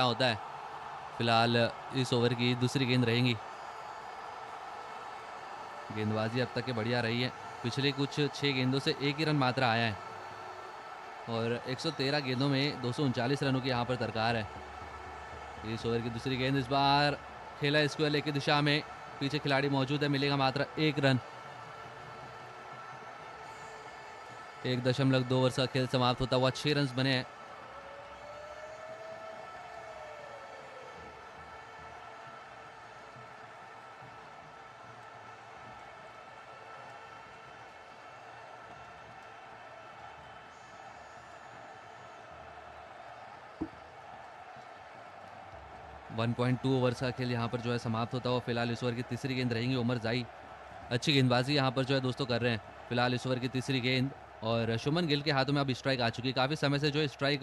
क्या होता है। फिलहाल इस ओवर की दूसरी गेंद रहेंगी। गेंदबाजी अब तक के बढ़िया रही है। पिछले कुछ 6 गेंदों से एक ही रन मात्र आया है और 113 गेंदों में 239 रनों की यहाँ पर दरकार है। इस ओवर की दूसरी गेंद इस बार खेला स्क्वायर लेग की दिशा में, पीछे खिलाड़ी मौजूद है, मिलेगा मात्र 1 रन। 1.2 ओवर का खेल समाप्त होता हुआ 6 रन बने हैं। वन 1.2 ओवर्स का खेल यहाँ पर जो है समाप्त होता हुआ फिलहाल इस ओवर की तीसरी गेंद रहेंगी। उमर जाई अच्छी गेंदबाजी यहाँ पर जो है दोस्तों कर रहे हैं। फिलहाल इस ओवर की तीसरी गेंद और शुभमन गिल के हाथों में अब स्ट्राइक आ चुकी है। काफ़ी समय से जो स्ट्राइक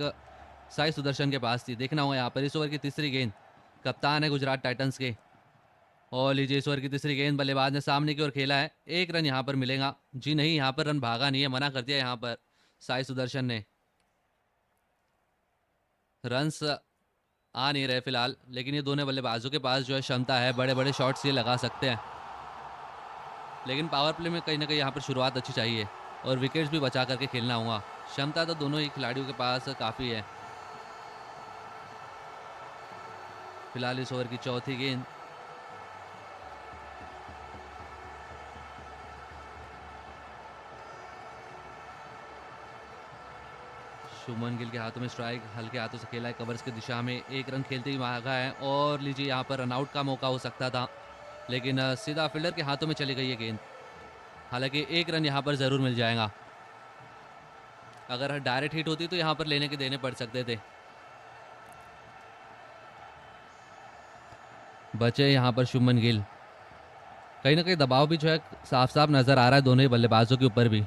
साई सुदर्शन के पास थी। देखना होगा यहाँ पर इस ओवर की तीसरी गेंद। कप्तान है गुजरात टाइटंस के। और लीजिए इस ओवर की तीसरी गेंद बल्लेबाज ने सामने की ओर खेला है। 1 रन यहाँ पर मिलेगा। जी नहीं, यहाँ पर रन भागा नहीं है, मना कर दिया यहाँ पर साई सुदर्शन ने। रन्स आ नहीं रहे फिलहाल, लेकिन ये दोनों बल्लेबाजों के पास जो है क्षमता है, बड़े बड़े शॉट्स ये लगा सकते हैं। लेकिन पावर प्ले में कहीं ना कहीं यहाँ पर शुरुआत अच्छी चाहिए और विकेट्स भी बचा करके खेलना होगा। क्षमता तो दोनों ही खिलाड़ियों के पास काफ़ी है। फिलहाल इस ओवर की चौथी गेंद शुभमन गिल के हाथों में स्ट्राइक, हल्के हाथों से खेला है कवर्स की दिशा में। 1 रन खेलते ही भागा है और लीजिए यहाँ पर रनआउट का मौका हो सकता था, लेकिन सीधा फील्डर के हाथों में चली गई है गेंद। हालांकि 1 रन यहाँ पर ज़रूर मिल जाएगा। अगर डायरेक्ट हिट होती तो यहाँ पर लेने के देने पड़ सकते थे। बचे यहाँ पर शुभमन गिल। कहीं ना कहीं दबाव भी जो है साफ साफ नज़र आ रहा है दोनों ही बल्लेबाजों के ऊपर भी।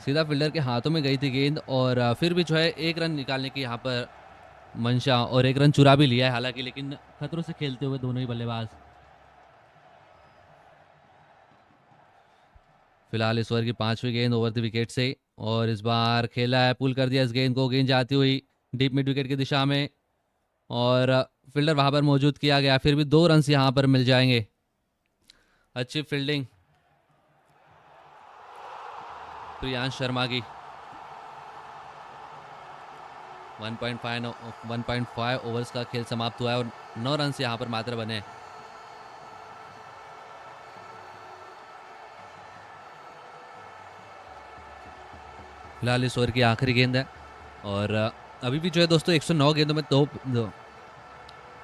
सीधा फील्डर के हाथों में गई थी गेंद और फिर भी जो है 1 रन निकालने की यहाँ पर मंशा और 1 रन चुरा भी लिया है हालांकि, लेकिन खतरों से खेलते हुए दोनों ही बल्लेबाज। फिलहाल इस ओवर की 5वीं गेंद ओवर द विकेट से और इस बार खेला है, पुल कर दिया इस गेंद को। गेंद जाती हुई डीप मिड विकेट की दिशा में और फील्डर वहां पर मौजूद किया गया। फिर भी 2 रन यहाँ पर मिल जाएंगे। अच्छी फील्डिंग प्रियांश शर्मा की। 1.5 ओवर्स का खेल समाप्त हुआ है और 9 रन यहाँ पर मात्र बने। फिलहाल इस ओवर की आखिरी गेंद है और अभी भी जो है दोस्तों 109 गेंदों में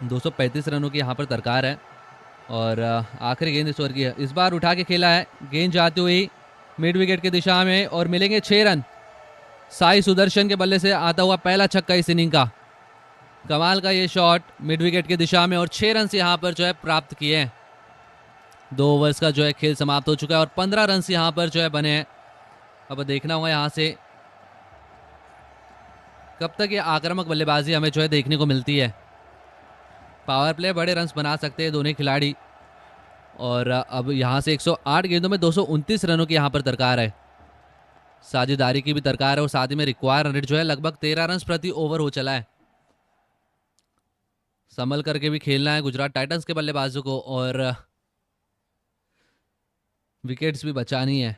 235 रनों की यहाँ पर दरकार है और आखिरी गेंद इस ओवर की है। इस बार उठा के खेला है, गेंद जाती हुई मिड विकेट की दिशा में और मिलेंगे 6 रन। साई सुदर्शन के बल्ले से आता हुआ पहला छक्का इस इनिंग का। कमाल का ये शॉट मिड विकेट की दिशा में और 6 रन यहाँ पर जो है प्राप्त किए हैं। 2 ओवर्स का जो है खेल समाप्त हो चुका है और 15 रन यहाँ पर जो है बने हैं। अब देखना होगा यहाँ से कब तक ये आक्रामक बल्लेबाजी हमें जो है देखने को मिलती है। पावर प्ले बड़े रन्स बना सकते हैं दोनों खिलाड़ी और अब यहाँ से 108 गेंदों में 229 रनों की यहाँ पर दरकार है। साझेदारी की भी दरकार है और साथ ही में रिक्वायर रन रेट जो है लगभग 13 रन प्रति ओवर हो चला है। संभल करके भी खेलना है गुजरात टाइटंस के बल्लेबाजों को और विकेट्स भी बचानी है।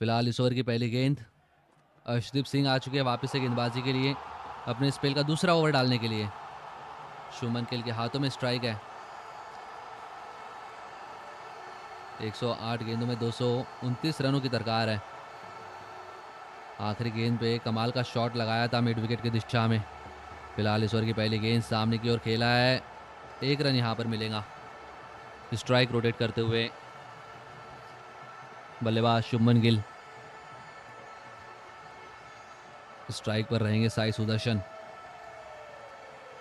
फिलहाल इस ओवर की पहली गेंद। अर्शदीप सिंह आ चुके हैं वापस से गेंदबाजी के लिए, अपने स्पेल का दूसरा ओवर डालने के लिए। शुभमन गिल के हाथों में स्ट्राइक है। 108 गेंदों में 229 रनों की दरकार है। आखिरी गेंद पे कमाल का शॉट लगाया था मिड विकेट की दिशा में। फिलहाल इस ओवर की पहली गेंद सामने की ओर खेला है। 1 रन यहाँ पर मिलेगा। स्ट्राइक रोटेट करते हुए बल्लेबाज शुभमन गिल। स्ट्राइक पर रहेंगे साई सुदर्शन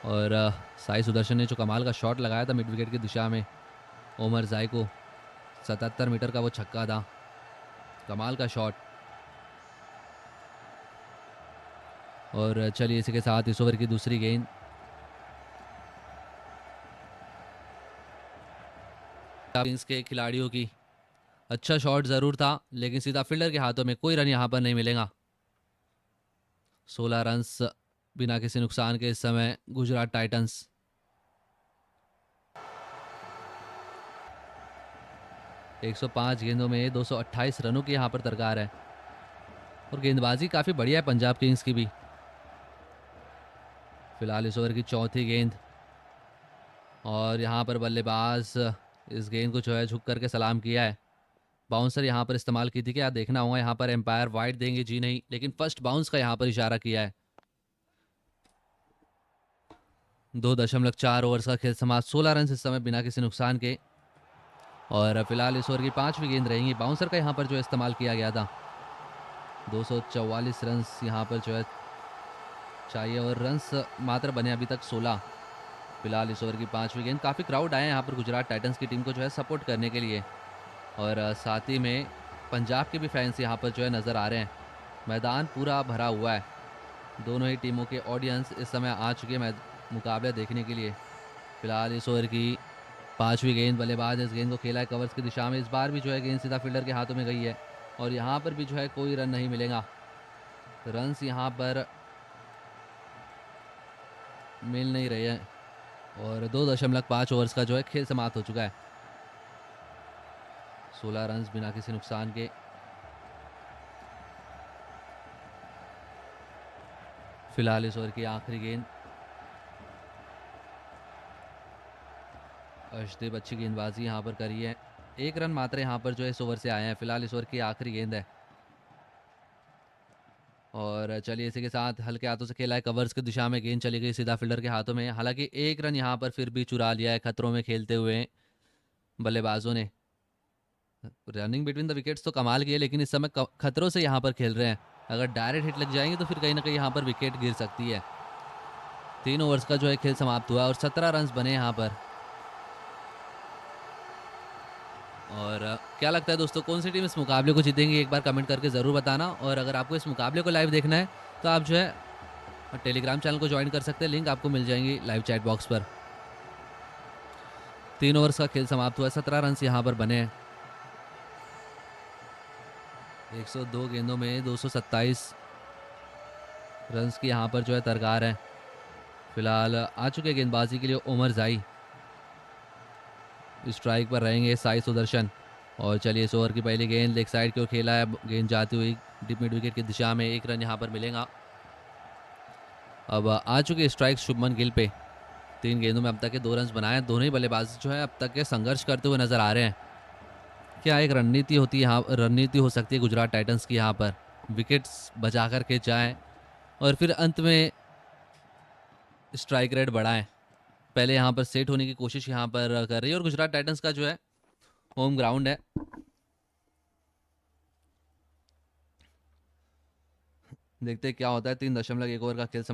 और साई सुदर्शन ने जो कमाल का शॉट लगाया था मिड विकेट की दिशा में उमर जाई को, 77 मीटर का वो छक्का था, कमाल का शॉट। और चलिए इसी के साथ इस ओवर की दूसरी गेंद। के खिलाड़ियों की अच्छा शॉट जरूर था लेकिन सीधा फील्डर के हाथों में, कोई रन यहाँ पर नहीं मिलेगा। 16 रन्स बिना किसी नुकसान के इस समय गुजरात टाइटंस। एक 105 गेंदों में 228 रनों की यहाँ पर दरकार है और गेंदबाजी काफ़ी बढ़िया है पंजाब किंग्स की भी। फिलहाल इस ओवर की चौथी गेंद और यहाँ पर बल्लेबाज इस गेंद को जो है झुक करके सलाम किया है। बाउंसर यहाँ पर इस्तेमाल की थी, क्या देखना होगा यहाँ पर एम्पायर वाइड देंगे जी नहीं, लेकिन फर्स्ट बाउंस का यहाँ पर इशारा किया है। 2.4 ओवर्स का खेल समाप्त, 16 रन इस समय बिना किसी नुकसान के। और फिलहाल इस ओवर की 5वीं गेंद रहेंगी। बाउंसर का यहाँ पर जो इस्तेमाल किया गया था। 244 रन यहाँ पर जो है चाहिए और रन्स मात्र बने अभी तक 16। फिलहाल इस ओवर की 5वीं गेंद, काफ़ी क्राउड आए हैं यहाँ पर गुजरात टाइटंस की टीम को जो है सपोर्ट करने के लिए और साथ ही में पंजाब के भी फैंस यहाँ पर जो है नज़र आ रहे हैं। मैदान पूरा भरा हुआ है। दोनों ही टीमों के ऑडियंस इस समय आ चुके हैं मुकाबले देखने के लिए। फिलहाल इस ओवर की 5वीं गेंद, बल्लेबाज इस गेंद को खेला है कवर्स की दिशा में। इस बार भी जो है गेंद सीधा फील्डर के हाथों में गई है और यहाँ पर भी जो है कोई रन नहीं मिलेगा। रन्स यहाँ पर मिल नहीं रहे हैं और 2.5 ओवर्स का जो है खेल समाप्त हो चुका है। 16 रन बिना किसी नुकसान के। फिलहाल इस ओवर की आखिरी गेंद, अर्शदीप अच्छी गेंदबाजी यहाँ पर करी है। 1 रन मात्र यहाँ पर जो है इस ओवर से आए हैं। फिलहाल इस ओवर की आखिरी गेंद है और चलिए इसी के साथ हल्के हाथों से खेला है कवर्स की दिशा में, गेंद चली गई सीधा फील्डर के हाथों में। हालांकि 1 रन यहाँ पर फिर भी चुरा लिया है खतरों में खेलते हुए बल्लेबाजों ने। रनिंग बिटवीन द विकेट्स तो कमाल की है, लेकिन इस समय खतरों से यहाँ पर खेल रहे हैं। अगर डायरेक्ट हिट लग जाएंगे तो फिर कहीं ना कहीं यहाँ पर विकेट गिर सकती है। 3 ओवर्स का जो है खेल समाप्त हुआ और 17 रन बने यहाँ पर। और क्या लगता है दोस्तों, कौन सी टीम इस मुकाबले को जीतेंगी, एक बार कमेंट करके ज़रूर बताना। और अगर आपको इस मुकाबले को लाइव देखना है तो आप जो है टेलीग्राम चैनल को ज्वाइन कर सकते हैं, लिंक आपको मिल जाएंगी लाइव चैट बॉक्स पर। 3 ओवर्स का खेल समाप्त हुआ है, 17 रन यहाँ पर बने हैं। 102 गेंदों में 227 रन की यहाँ पर जो है दरकार है। फिलहाल आ चुके गेंदबाजी के लिए उमर जाई। स्ट्राइक पर रहेंगे साई सुदर्शन। और चलिए इस ओवर की पहली गेंद लेग साइड की ओर खेला है, गेंद जाती हुई डीप मिड विकेट की दिशा में। 1 रन यहाँ पर मिलेगा। अब आ चुके स्ट्राइक शुभमन गिल पे। 3 गेंदों में अब तक के 2 रन बनाए। दोनों ही बल्लेबाज जो है अब तक के संघर्ष करते हुए नजर आ रहे हैं। क्या एक रणनीति होती है यहाँ, रणनीति हो सकती है गुजरात टाइटंस की यहाँ पर, विकेट्स बचा करके जाएं और फिर अंत में स्ट्राइक रेट बढ़ाएं। पहले यहाँ पर सेट होने की कोशिश यहाँ पर कर रही है और गुजरात टाइटंस का जो है होम ग्राउंड है। देखते हैं क्या होता है। 3.1 ओवर का खेल समाप्त।